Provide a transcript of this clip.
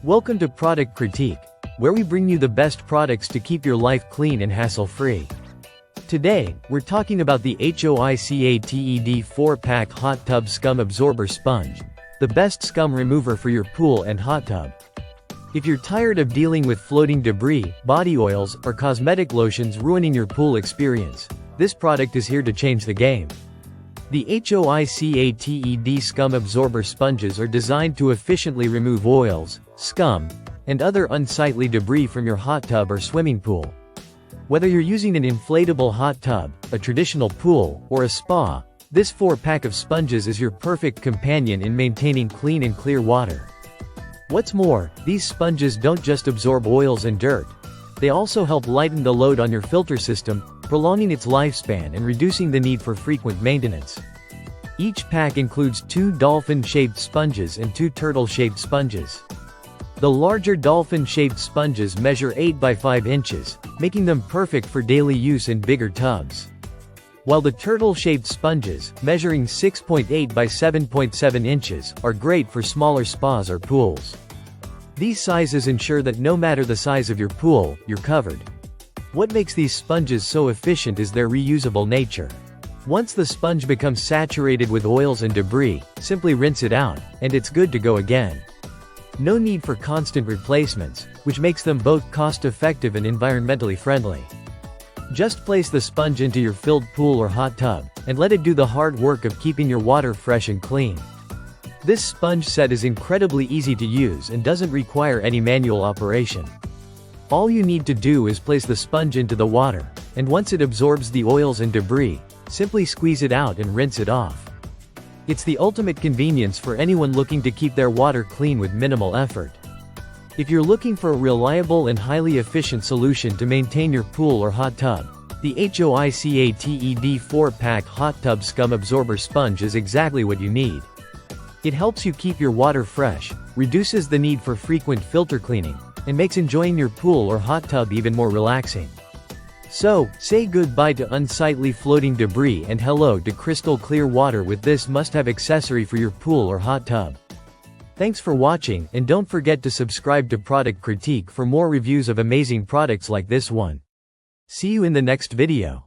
Welcome to Product Critique, where we bring you the best products to keep your life clean and hassle-free. Today, we're talking about the HOICATED 4-pack hot tub scum absorber sponge, the best scum remover for your pool and hot tub. If you're tired of dealing with floating debris, body oils, or cosmetic lotions ruining your pool experience, this product is here to change the game. The HOICATED scum absorber sponges are designed to efficiently remove oils, scum, and other unsightly debris from your hot tub or swimming pool. Whether you're using an inflatable hot tub, a traditional pool, or a spa, this 4-pack of sponges is your perfect companion in maintaining clean and clear water. What's more, these sponges don't just absorb oils and dirt. They also help lighten the load on your filter system, prolonging its lifespan and reducing the need for frequent maintenance. Each pack includes 2 dolphin-shaped sponges and 2 turtle-shaped sponges. The larger dolphin-shaped sponges measure 8 by 5 inches, making them perfect for daily use in bigger tubs. While the turtle-shaped sponges, measuring 6.8 by 7.7 inches, are great for smaller spas or pools. These sizes ensure that no matter the size of your pool, you're covered. What makes these sponges so efficient is their reusable nature. Once the sponge becomes saturated with oils and debris, simply rinse it out, and it's good to go again. No need for constant replacements, which makes them both cost-effective and environmentally friendly. Just place the sponge into your filled pool or hot tub, and let it do the hard work of keeping your water fresh and clean. This sponge set is incredibly easy to use and doesn't require any manual operation. All you need to do is place the sponge into the water, and once it absorbs the oils and debris, simply squeeze it out and rinse it off. It's the ultimate convenience for anyone looking to keep their water clean with minimal effort. If you're looking for a reliable and highly efficient solution to maintain your pool or hot tub, the HOICATED 4-pack hot tub scum absorber sponge is exactly what you need. It helps you keep your water fresh, reduces the need for frequent filter cleaning, and makes enjoying your pool or hot tub even more relaxing. So, say goodbye to unsightly floating debris and hello to crystal clear water with this must-have accessory for your pool or hot tub. Thanks for watching, and don't forget to subscribe to Product Critique for more reviews of amazing products like this one. See you in the next video.